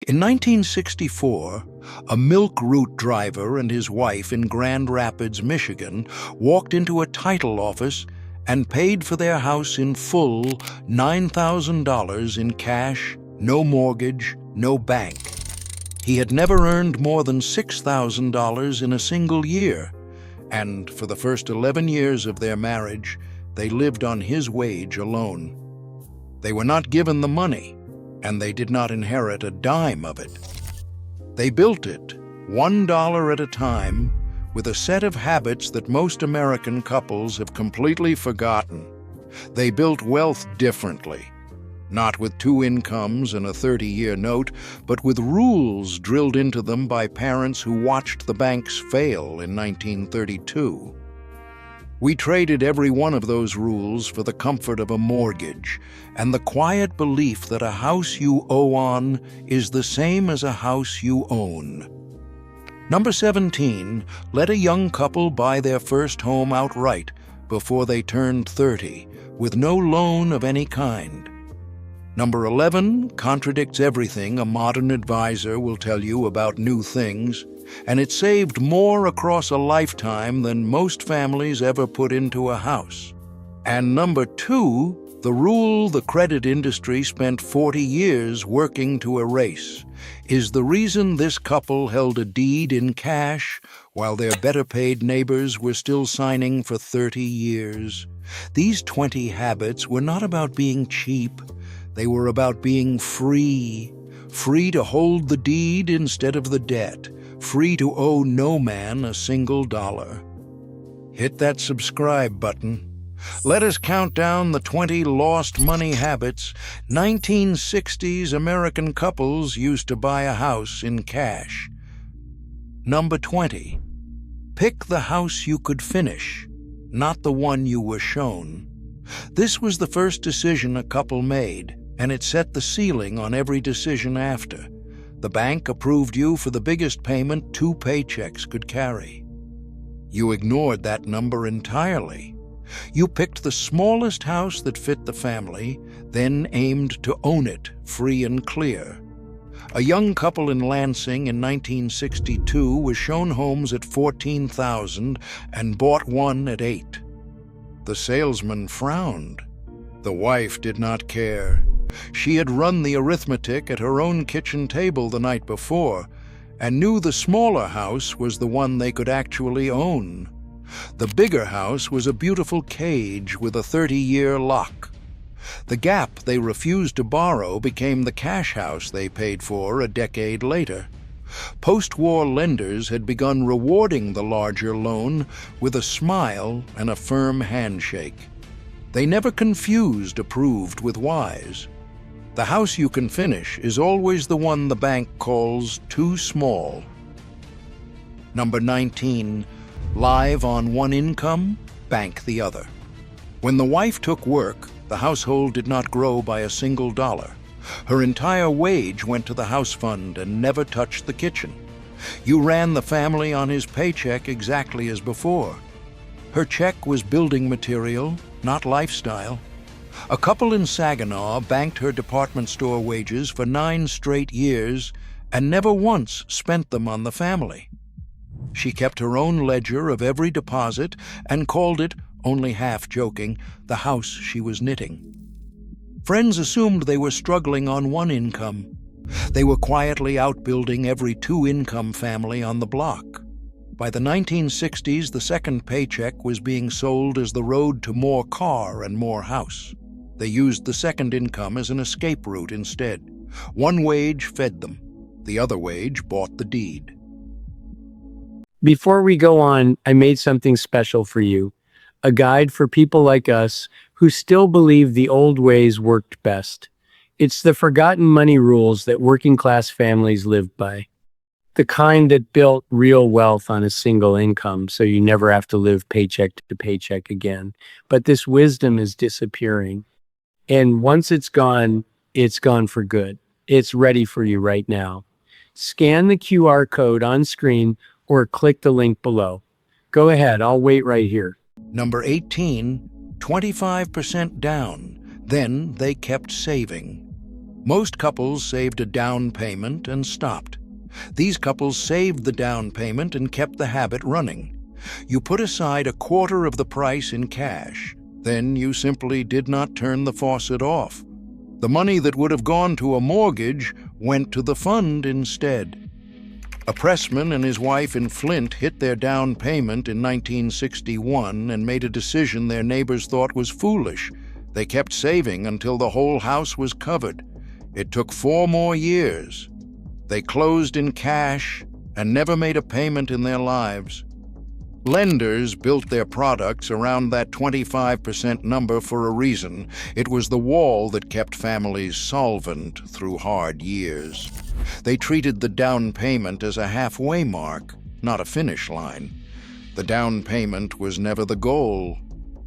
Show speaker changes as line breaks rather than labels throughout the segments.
In 1964, a milk route driver and his wife in Grand Rapids, Michigan, walked into a title office and paid for their house in full $9,000 in cash, no mortgage, no bank. He had never earned more than $6,000 in a single year, and for the first 11 years of their marriage, they lived on his wage alone. They were not given the money, and they did not inherit a dime of it. They built it, $1 at a time, with a set of habits that most American couples have completely forgotten. They built wealth differently, not with 2 incomes and a 30-year note, but with rules drilled into them by parents who watched the banks fail in 1932. We traded every one of those rules for the comfort of a mortgage and the quiet belief that a house you owe on is the same as a house you own. Number 17, let a young couple buy their first home outright before they turned 30, with no loan of any kind. Number 11 contradicts everything a modern advisor will tell you about new things, and it saved more across a lifetime than most families ever put into a house. And number 2, the rule the credit industry spent 40 years working to erase, is the reason this couple held a deed in cash while their better-paid neighbors were still signing for 30 years. These 20 habits were not about being cheap. They were about being free to hold the deed instead of the debt, free to owe no man a single dollar. Hit that subscribe button. Let us count down the 20 lost money habits 1960s American couples used to buy a house in cash. Number 20. Pick the house you could finish, not the one you were shown. This was the first decision a couple made, and it set the ceiling on every decision after. The bank approved you for the biggest payment 2 paychecks could carry. You ignored that number entirely. You picked the smallest house that fit the family, then aimed to own it free and clear. A young couple in Lansing in 1962 was shown homes at $14,000 and bought one at $8,000. The salesman frowned. The wife did not care. She had run the arithmetic at her own kitchen table the night before and knew the smaller house was the one they could actually own. The bigger house was a beautiful cage with a 30-year lock. The gap they refused to borrow became the cash house they paid for a decade later. Post-war lenders had begun rewarding the larger loan with a smile and a firm handshake. They never confused approved with wise. The house you can finish is always the one the bank calls too small. Number 19, live on one income, bank the other. When the wife took work, the household did not grow by a single dollar. Her entire wage went to the house fund and never touched the kitchen. You ran the family on his paycheck exactly as before. Her check was building material, not lifestyle. A couple in Saginaw banked her department store wages for 9 straight years and never once spent them on the family. She kept her own ledger of every deposit and called it, only half joking, the house she was knitting. Friends assumed they were struggling on one income. They were quietly outbuilding every 2-income family on the block. By the 1960s, the second paycheck was being sold as the road to more car and more house. They used the second income as an escape route instead. One wage fed them. The other wage bought the deed.
Before we go on, I made something special for you. A guide for people like us who still believe the old ways worked best. It's the forgotten money rules that working-class families lived by. The kind that built real wealth on a single income so you never have to live paycheck to paycheck again. But this wisdom is disappearing. And once it's gone for good. It's ready for you right now. Scan the QR code on screen or click the link below. Go ahead, I'll wait right here.
Number 18, 25% down. Then they kept saving. Most couples saved a down payment and stopped. These couples saved the down payment and kept the habit running. You put aside a quarter of the price in cash. Then you simply did not turn the faucet off. The money that would have gone to a mortgage went to the fund instead. A pressman and his wife in Flint hit their down payment in 1961 and made a decision their neighbors thought was foolish. They kept saving until the whole house was covered. It took 4 more years. They closed in cash and never made a payment in their lives. Lenders built their products around that 25% number for a reason. It was the wall that kept families solvent through hard years. They treated the down payment as a halfway mark, not a finish line. The down payment was never the goal.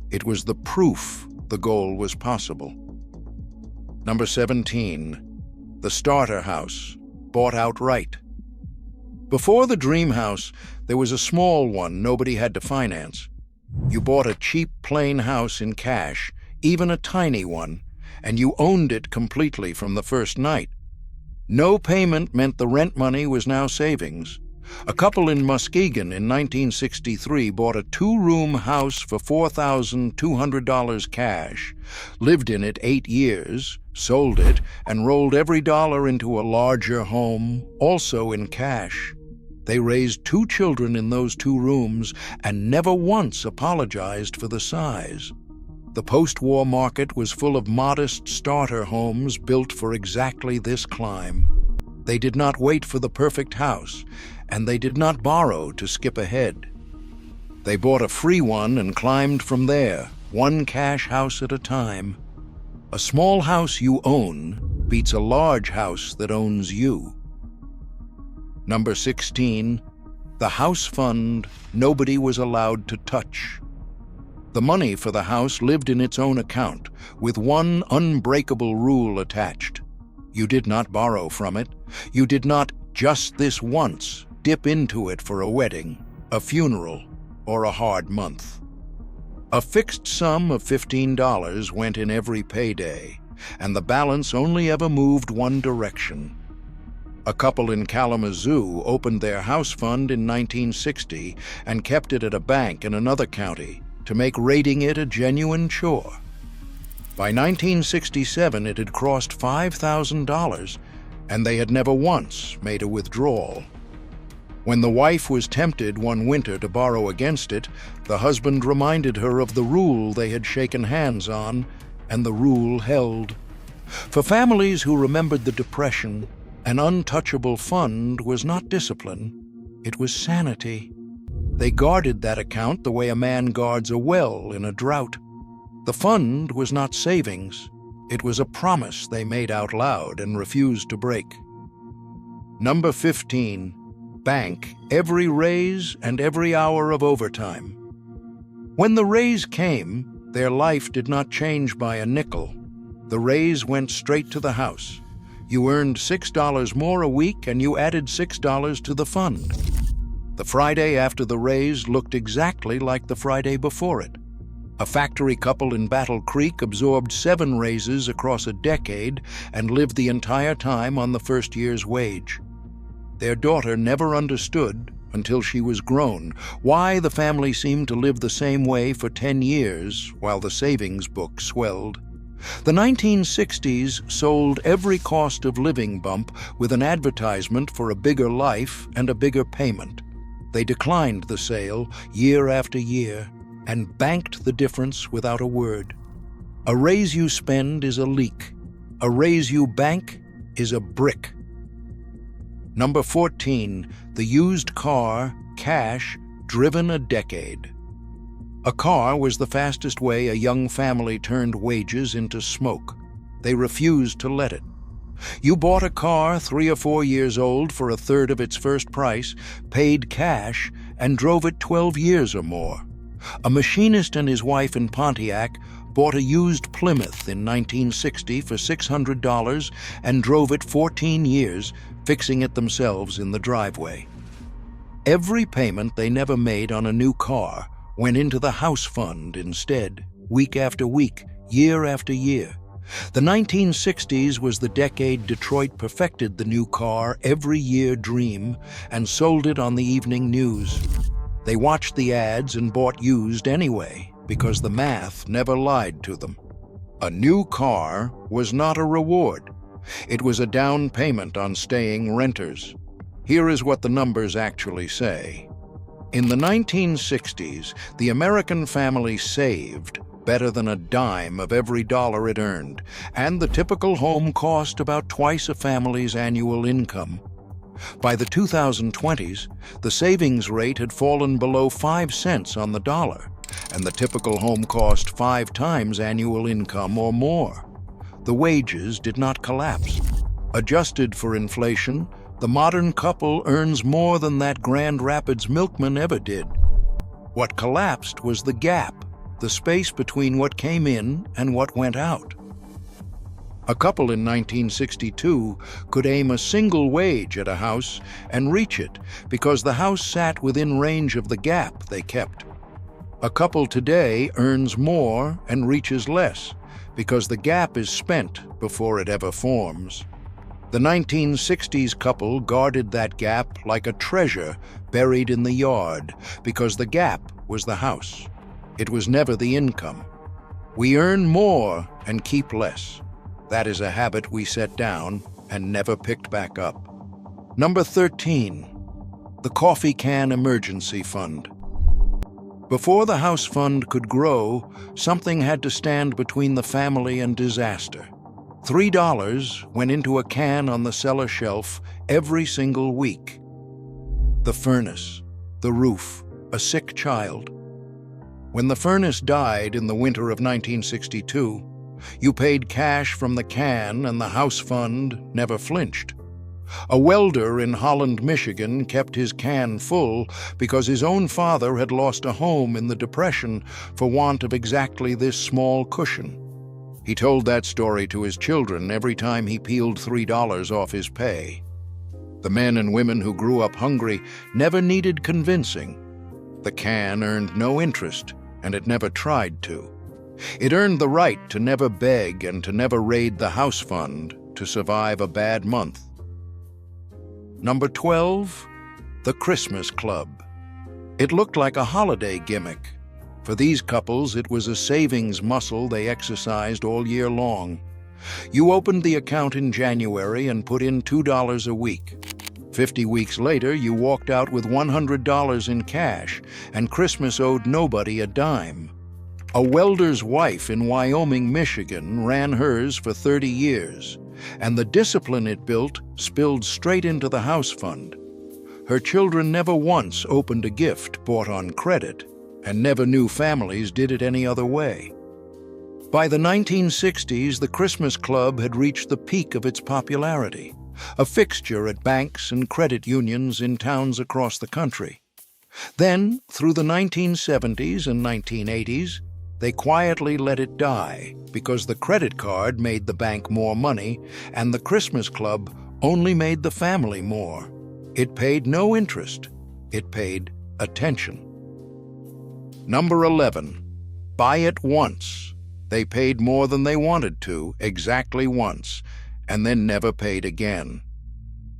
It was the proof the goal was possible. Number 17, the starter house, bought outright. Before the dream house, there was a small one nobody had to finance. You bought a cheap, plain house in cash, even a tiny one, and you owned it completely from the first night. No payment meant the rent money was now savings. A couple in Muskegon in 1963 bought a 2-room house for $4,200 cash, lived in it 8 years, sold it, and rolled every dollar into a larger home, also in cash. They raised 2 children in those 2 rooms and never once apologized for the size. The post-war market was full of modest starter homes built for exactly this climb. They did not wait for the perfect house, and they did not borrow to skip ahead. They bought a free one and climbed from there, one cash house at a time. A small house you own beats a large house that owns you. Number 16, the house fund nobody was allowed to touch. The money for the house lived in its own account, with one unbreakable rule attached. You did not borrow from it. You did not, just this once, dip into it for a wedding, a funeral, or a hard month. A fixed sum of $15 went in every payday, and the balance only ever moved one direction. A couple in Kalamazoo opened their house fund in 1960 and kept it at a bank in another county to make raiding it a genuine chore. By 1967, it had crossed $5,000, and they had never once made a withdrawal. When the wife was tempted one winter to borrow against it, the husband reminded her of the rule they had shaken hands on, and the rule held. For families who remembered the Depression, an untouchable fund was not discipline, it was sanity. They guarded that account the way a man guards a well in a drought. The fund was not savings. It was a promise they made out loud and refused to break. Number 15, bank every raise and every hour of overtime. When the raise came, their life did not change by a nickel. The raise went straight to the house. You earned $6 more a week and you added $6 to the fund. The Friday after the raise looked exactly like the Friday before it. A factory couple in Battle Creek absorbed 7 raises across a decade and lived the entire time on the first year's wage. Their daughter never understood, until she was grown, why the family seemed to live the same way for 10 years while the savings book swelled. The 1960s sold every cost of living bump with an advertisement for a bigger life and a bigger payment. They declined the sale year after year and banked the difference without a word. A raise you spend is a leak. A raise you bank is a brick. Number 14, the used car, cash, driven a decade. A car was the fastest way a young family turned wages into smoke. They refused to let it. You bought a car 3 or 4 years old for a third of its first price, paid cash, and drove it 12 years or more. A machinist and his wife in Pontiac bought a used Plymouth in 1960 for $600 and drove it 14 years, fixing it themselves in the driveway. Every payment they never made on a new car went into the house fund instead, week after week, year after year. The 1960s was the decade Detroit perfected the new car every year dream and sold it on the evening news. They watched the ads and bought used anyway, because the math never lied to them. A new car was not a reward. It was a down payment on staying renters. Here is what the numbers actually say. In the 1960s, the American family saved better than a dime of every dollar it earned, and the typical home cost about twice a family's annual income. By the 2020s, the savings rate had fallen below 5 cents on the dollar, and the typical home cost 5 times annual income or more. The wages did not collapse. Adjusted for inflation, the modern couple earns more than that Grand Rapids milkman ever did. What collapsed was the gap, the space between what came in and what went out. A couple in 1962 could aim a single wage at a house and reach it because the house sat within range of the gap they kept. A couple today earns more and reaches less because the gap is spent before it ever forms. The 1960s couple guarded that gap like a treasure buried in the yard because the gap was the house. It was never the income. We earn more and keep less. That is a habit we set down and never picked back up. Number 13, the Coffee Can Emergency Fund. Before the house fund could grow, something had to stand between the family and disaster. $3 went into a can on the cellar shelf every single week. The furnace, the roof, a sick child. When the furnace died in the winter of 1962, you paid cash from the can and the house fund never flinched. A welder in Holland, Michigan kept his can full because his own father had lost a home in the Depression for want of exactly this small cushion. He told that story to his children every time he peeled $3 off his pay. The men and women who grew up hungry never needed convincing. The can earned no interest, and it never tried to. It earned the right to never beg and to never raid the house fund to survive a bad month. Number 12, the Christmas Club. It looked like a holiday gimmick. For these couples, it was a savings muscle they exercised all year long. You opened the account in January and put in $2 a week. 50 weeks later, you walked out with $100 in cash, and Christmas owed nobody a dime. A welder's wife in Wyoming, Michigan ran hers for 30 years, and the discipline it built spilled straight into the house fund. Her children never once opened a gift bought on credit, and never knew families did it any other way. By the 1960s, the Christmas Club had reached the peak of its popularity, a fixture at banks and credit unions in towns across the country. Then, through the 1970s and 1980s, they quietly let it die because the credit card made the bank more money and the Christmas Club only made the family more. It paid no interest. It paid attention. Number 11, buy it once. They paid more than they wanted to, exactly once, and then never paid again.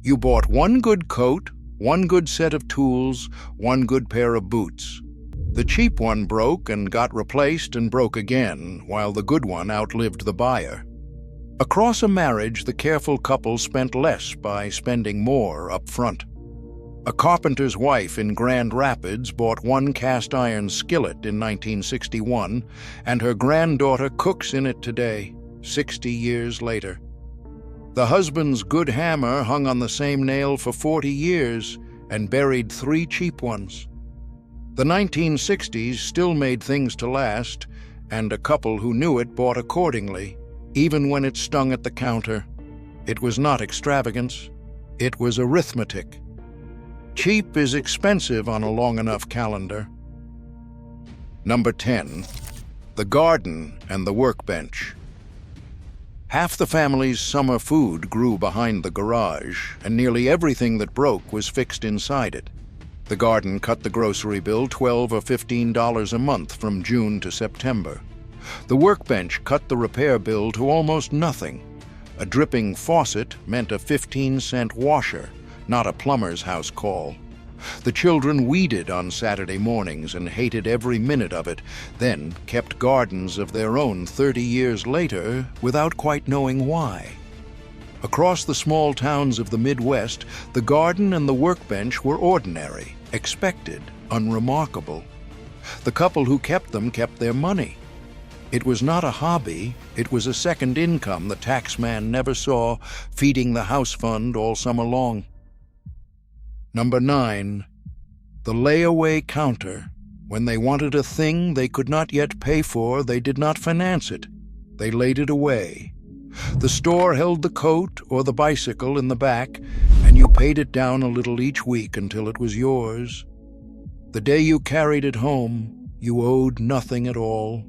You bought one good coat, one good set of tools, one good pair of boots. The cheap one broke and got replaced and broke again, while the good one outlived the buyer. Across a marriage, the careful couple spent less by spending more up front. A carpenter's wife in Grand Rapids bought one cast-iron skillet in 1961, and her granddaughter cooks in it today, 60 years later. The husband's good hammer hung on the same nail for 40 years and buried 3 cheap ones. The 1960s still made things to last, and a couple who knew it bought accordingly, even when it stung at the counter. It was not extravagance, it was arithmetic. Cheap is expensive on a long enough calendar. Number 10, the garden and the workbench. Half the family's summer food grew behind the garage, and nearly everything that broke was fixed inside it. The garden cut the grocery bill $12 or $15 a month from June to September. The workbench cut the repair bill to almost nothing. A dripping faucet meant a 15-cent washer, not a plumber's house call. The children weeded on Saturday mornings and hated every minute of it, then kept gardens of their own 30 years later without quite knowing why. Across the small towns of the Midwest, the garden and the workbench were ordinary, expected, unremarkable. The couple who kept them kept their money. It was not a hobby, it was a second income the taxman never saw, feeding the house fund all summer long. Number 9. The layaway counter. When they wanted a thing they could not yet pay for, they did not finance it. They laid it away. The store held the coat or the bicycle in the back, and you paid it down a little each week until it was yours. The day you carried it home, you owed nothing at all.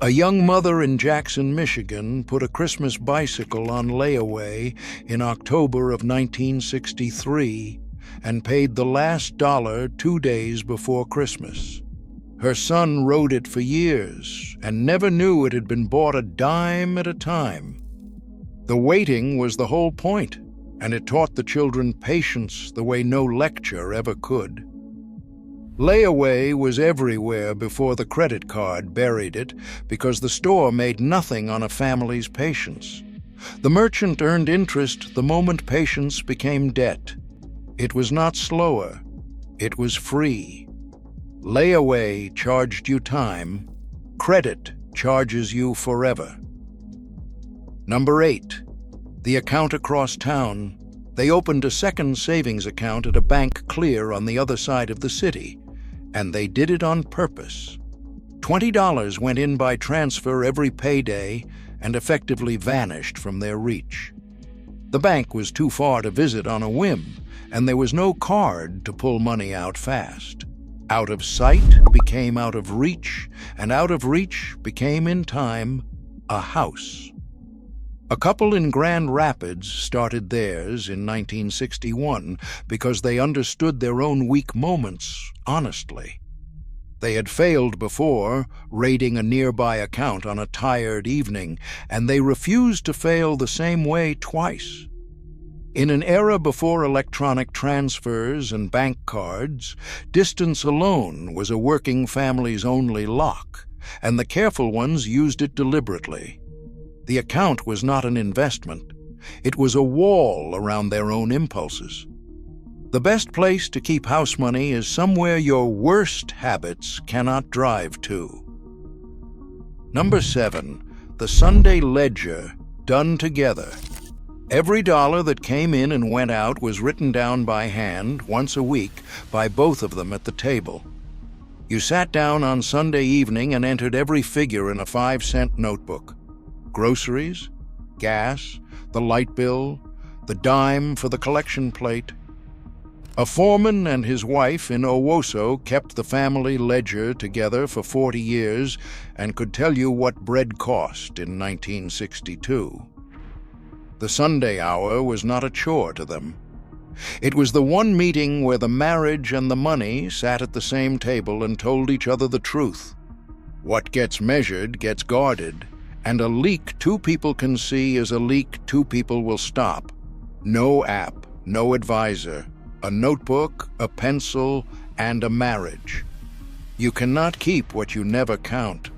A young mother in Jackson, Michigan, put a Christmas bicycle on layaway in October of 1963 and paid the last dollar 2 days before Christmas. Her son rode it for years and never knew it had been bought a dime at a time. The waiting was the whole point, and it taught the children patience the way no lecture ever could. Layaway was everywhere before the credit card buried it because the store made nothing on a family's patience. The merchant earned interest the moment patience became debt. It was not slower, it was free. Layaway charged you time, credit charges you forever. Number 8. The account across town. They opened a second savings account at a bank clear on the other side of the city, and they did it on purpose. $20 went in by transfer every payday and effectively vanished from their reach. The bank was too far to visit on a whim, and there was no card to pull money out fast. Out of sight became out of reach, and out of reach became, in time, a house. A couple in Grand Rapids started theirs in 1961 because they understood their own weak moments honestly. They had failed before, raiding a nearby account on a tired evening, and they refused to fail the same way twice. In an era before electronic transfers and bank cards, distance alone was a working family's only lock, and the careful ones used it deliberately. The account was not an investment. It was a wall around their own impulses. The best place to keep house money is somewhere your worst habits cannot drive to. Number 7. The Sunday ledger done together. Every dollar that came in and went out was written down by hand once a week by both of them at the table. You sat down on Sunday evening and entered every figure in a 5-cent notebook. Groceries, gas, the light bill, the dime for the collection plate. A foreman and his wife in Owosso kept the family ledger together for 40 years and could tell you what bread cost in 1962. The Sunday hour was not a chore to them. It was the one meeting where the marriage and the money sat at the same table and told each other the truth. What gets measured gets guarded, and a leak 2 people can see is a leak 2 people will stop. No app, no advisor, a notebook, a pencil, and a marriage. You cannot keep what you never count.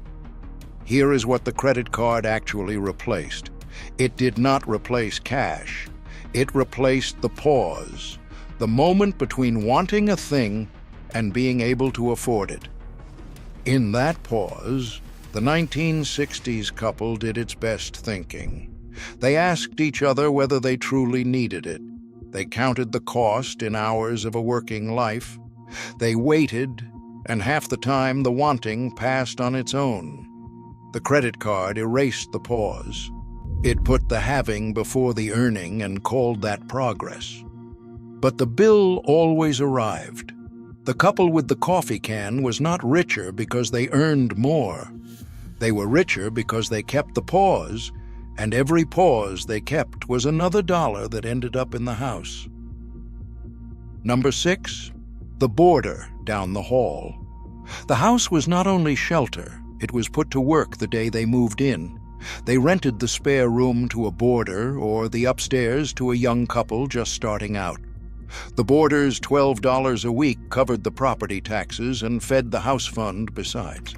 Here is what the credit card actually replaced. It did not replace cash. It replaced the pause, the moment between wanting a thing and being able to afford it. In that pause, the 1960s couple did its best thinking. They asked each other whether they truly needed it. They counted the cost in hours of a working life. They waited, and half the time the wanting passed on its own. The credit card erased the pause. It put the having before the earning and called that progress. But the bill always arrived. The couple with the coffee can was not richer because they earned more. They were richer because they kept the pause, and every pause they kept was another dollar that ended up in the house. Number 6, the border down the hall. The house was not only shelter, It was put to work the day they moved in. They rented the spare room to a boarder or the upstairs to a young couple just starting out. The boarder's $12 a week covered the property taxes and fed the house fund besides.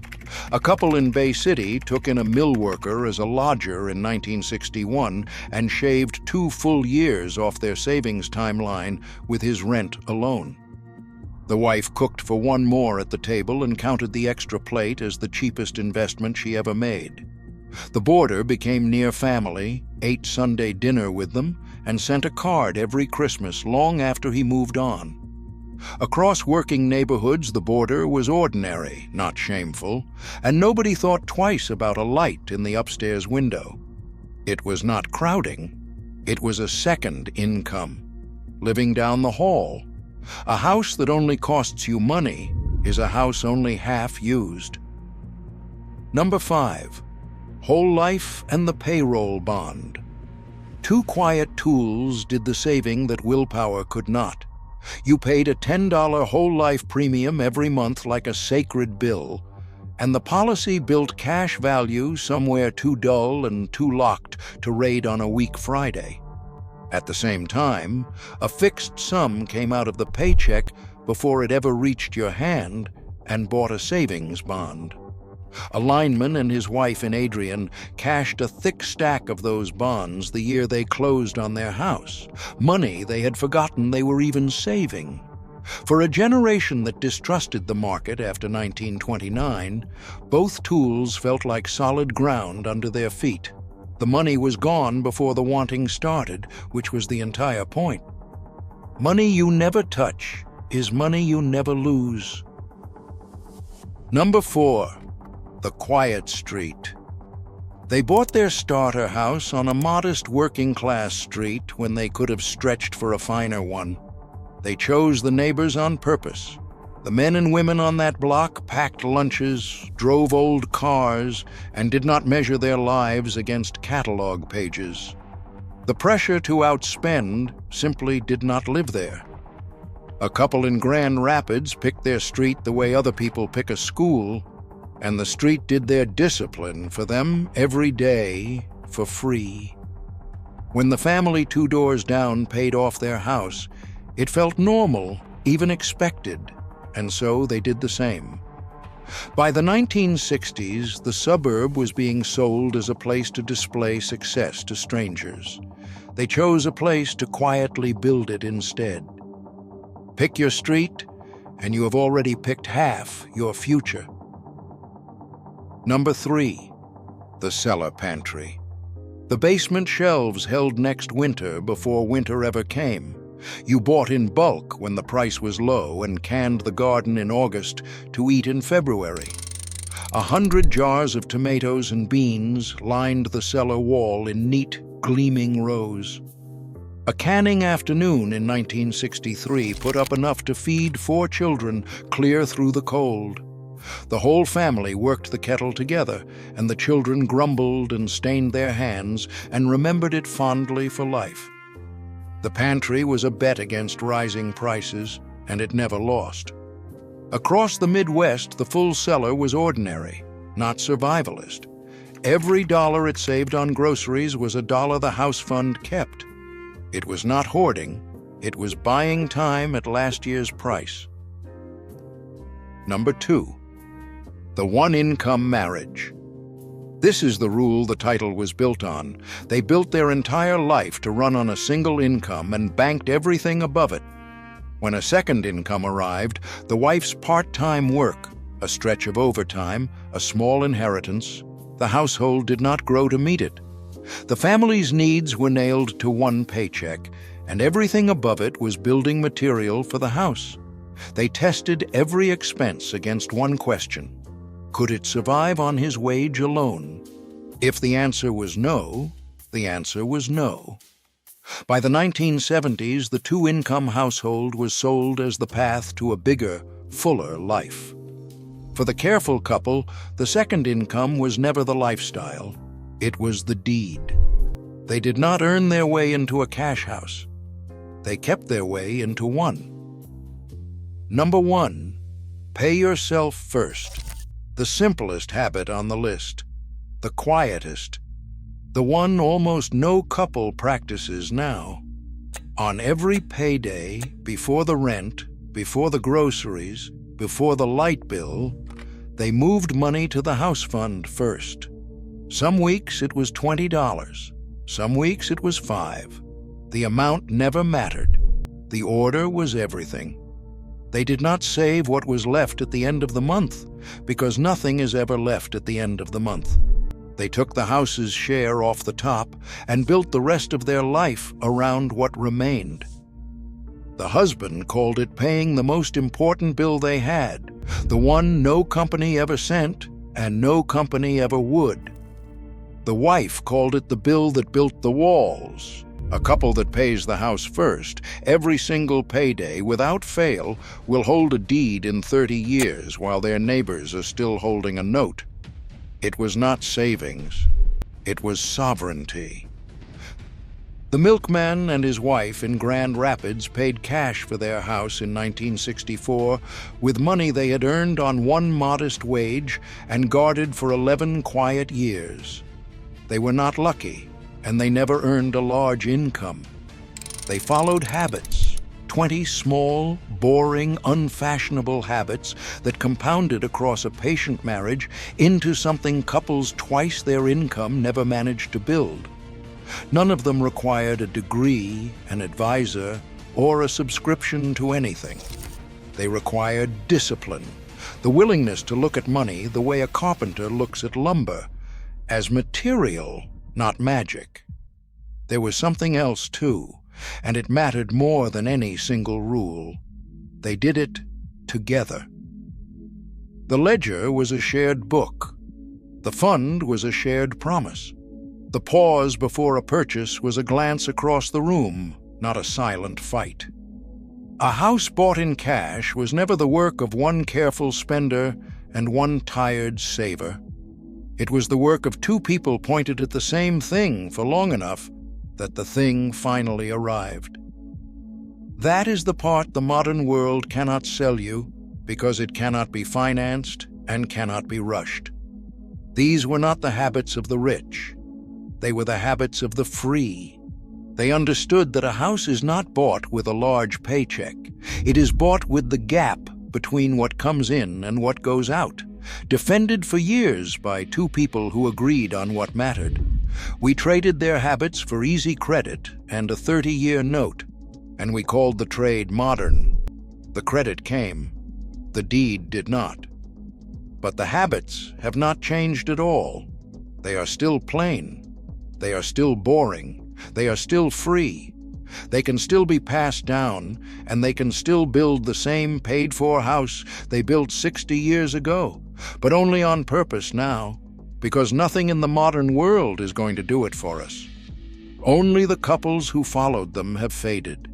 A couple in Bay City took in a mill worker as a lodger in 1961 and shaved 2 full years off their savings timeline with his rent alone. The wife cooked for one more at the table and counted the extra plate as the cheapest investment she ever made. The boarder became near family, ate Sunday dinner with them, and sent a card every Christmas long after he moved on. Across working neighborhoods, the boarder was ordinary, not shameful, and nobody thought twice about a light in the upstairs window. It was not crowding. It was a second income. Living down the hall. A house that only costs you money is a house only half used. Number 5. Whole life and the payroll bond. 2 quiet tools did the saving that willpower could not. You paid a $10 whole life premium every month like a sacred bill, and the policy built cash value somewhere too dull and too locked to raid on a weak Friday. At the same time, a fixed sum came out of the paycheck before it ever reached your hand and bought a savings bond. A lineman and his wife in Adrian cashed a thick stack of those bonds the year they closed on their house, money they had forgotten they were even saving. For a generation that distrusted the market after 1929, both tools felt like solid ground under their feet. The money was gone before the wanting started, which was the entire point. Money you never touch is money you never lose. Number 4. The Quiet Street. They bought their starter house on a modest working-class street when they could have stretched for a finer one. They chose the neighbors on purpose. The men and women on that block packed lunches, drove old cars, and did not measure their lives against catalog pages. The pressure to outspend simply did not live there. A couple in Grand Rapids picked their street the way other people pick a school, and the street did their discipline for them every day for free. When the family 2 doors down paid off their house, it felt normal, even expected, and so they did the same. By the 1960s, the suburb was being sold as a place to display success to strangers. They chose a place to quietly build it instead. Pick your street, and you have already picked half your future. Number 3. The cellar pantry. The basement shelves held next winter before winter ever came. You bought in bulk when the price was low and canned the garden in August to eat in February. 100 jars of tomatoes and beans lined the cellar wall in neat, gleaming rows. A canning afternoon in 1963 put up enough to feed 4 children clear through the cold. The whole family worked the kettle together, and the children grumbled and stained their hands and remembered it fondly for life. The pantry was a bet against rising prices, and it never lost. Across the Midwest, the full cellar was ordinary, not survivalist. Every dollar it saved on groceries was a dollar the house fund kept. It was not hoarding, it was buying time at last year's price. Number 2. The one-income marriage. This is the rule the title was built on. They built their entire life to run on a single income and banked everything above it. When a second income arrived, the wife's part-time work, a stretch of overtime, a small inheritance, the household did not grow to meet it. The family's needs were nailed to one paycheck, and everything above it was building material for the house. They tested every expense against one question: could it survive on his wage alone? If the answer was no, the answer was no. By the 1970s, the 2-income household was sold as the path to a bigger, fuller life. For the careful couple, the second income was never the lifestyle. It was the deed. They did not earn their way into a cash house. They kept their way into one. Number 1. Pay yourself first. The simplest habit on the list, the quietest, the one almost no couple practices now. On every payday, before the rent, before the groceries, before the light bill, they moved money to the house fund first. Some weeks it was $20, some weeks it was $5. The amount never mattered. The order was everything. They did not save what was left at the end of the month, because nothing is ever left at the end of the month. They took the house's share off the top and built the rest of their life around what remained. The husband called it paying the most important bill they had, the one no company ever sent and no company ever would. The wife called it the bill that built the walls. A couple that pays the house first, every single payday, without fail, will hold a deed in 30 years while their neighbors are still holding a note. It was not savings. It was sovereignty. The milkman and his wife in Grand Rapids paid cash for their house in 1964 with money they had earned on one modest wage and guarded for 11 quiet years. They were not lucky, and they never earned a large income. They followed habits, 20 small, boring, unfashionable habits that compounded across a patient marriage into something couples twice their income never managed to build. None of them required a degree, an advisor, or a subscription to anything. They required discipline, the willingness to look at money the way a carpenter looks at lumber, as material, not magic. There was something else, too, and it mattered more than any single rule. They did it together. The ledger was a shared book. The fund was a shared promise. The pause before a purchase was a glance across the room, not a silent fight. A house bought in cash was never the work of one careful spender and one tired saver. It was the work of two people pointed at the same thing for long enough that the thing finally arrived. That is the part the modern world cannot sell you because it cannot be financed and cannot be rushed. These were not the habits of the rich. They were the habits of the free. They understood that a house is not bought with a large paycheck. It is bought with the gap between what comes in and what goes out, defended for years by two people who agreed on what mattered. We traded their habits for easy credit and a 30-year note, and we called the trade modern. The credit came. The deed did not. But the habits have not changed at all. They are still plain. They are still boring. They are still free. They can still be passed down, and they can still build the same paid-for house they built 60 years ago, but only on purpose now, because nothing in the modern world is going to do it for us. Only the couples who followed them have faded.